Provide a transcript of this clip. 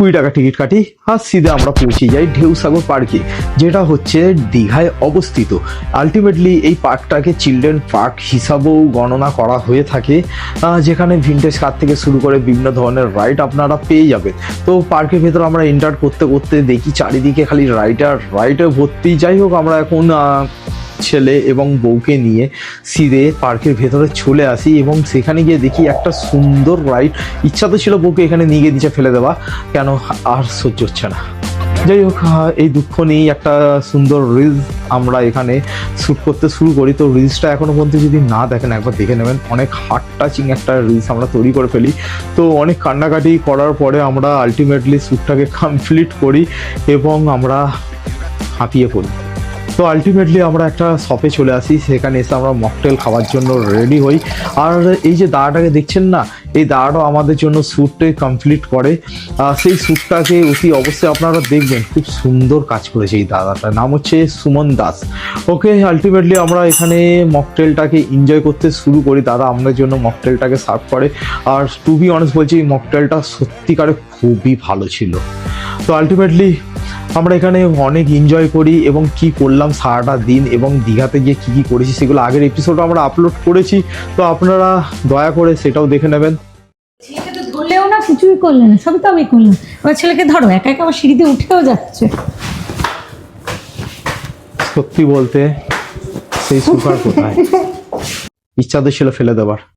20 টাকা টিকিট কাটি আর সিধে আমরা পৌঁছে যাই ঢেউসাগর পার্কে, যেটা হচ্ছে দীঘায় অবস্থিত। আলটিমেটলি এই পার্কটাকে চিলড্রেন পার্ক হিসাবেও গণনা করা হয়ে থাকে, যেখানে ভিনটেজ কার থেকে শুরু করে বিভিন্ন ধরনের রাইড আপনারা পেয়ে যাবেন। তো পার্কের ভেতর আমরা এন্টার করতে করতে দেখি চারিদিকে খালি রাইডে ভর্তি। যাই হোক, আমরা এখন ছেলে এবং বউকে নিয়ে সিধে পার্কের ভেতরে চলে আসি এবং সেখানে গিয়ে দেখি একটা সুন্দর রাইড। ইচ্ছা তো ছিল বউকে এখানে নিয়ে গিয়ে নিচে ফেলে দেওয়া, কেন আর সহ্য হচ্ছে না। যাই হোক, এই দুঃখ নিয়েই একটা সুন্দর রিলস আমরা এখানে শ্যুট করতে শুরু করি। তো রিলসটা এখনো পর্যন্ত যদি না দেখেন একবার দেখে নেবেন, অনেক হার্ট টাচিং একটা রিলস আমরা তৈরি করে ফেলি। তো অনেক কান্নাকাটি করার পরে আমরা আলটিমেটলি শ্যুটটাকে কমপ্লিট করি এবং আমরা হাঁপিয়ে পড়ি। তো আলটিমেটলি আমরা একটা শপে চলে আসি, সেখানে এসে আমরা মকটেল খাওয়ার জন্য রেডি হই। আর এই যে দাদাটাকে দেখছেন না, এই দাদাটাও আমাদের জন্য শ্যুটে কমপ্লিট করে। সেই শ্যুটটাকে অতি অবশ্যই আপনারা দেখবেন, খুব সুন্দর কাজ করেছে এই দাদাটার নাম হচ্ছে সুমন দাস। ওকে, আলটিমেটলি আমরা এখানে মকটেলটাকে এনজয় করতে শুরু করি। দাদা আমাদের জন্য মকটেলটাকে সার্ভ করে, আর টু বি অনেস্ট বলছি এই মকটেলটা সত্যিকারে খুবই ভালো ছিল। তো আলটিমেটলি আমরা এখানে অনেক এনজয় করি এবং কি করলাম সারাটা দিন এবং দীঘাতে গিয়ে কী কী করেছি সেগুলো আগের এপিসোড আমরা আপলোড করেছি, তো আপনারা দয়া করে সেটাও দেখে নেবেন। ছেলেকে তো ধরলেও না, কিছুই করলে না, সবই তো আমি করলাম। এবার ছেলেকে ধরো, একা একা আবার সিঁড়িতে উঠেও যাচ্ছে। সত্যি বলতে সেই সুপার কোথায়, ইচ্ছা তো ছিল ফেলে দেবার।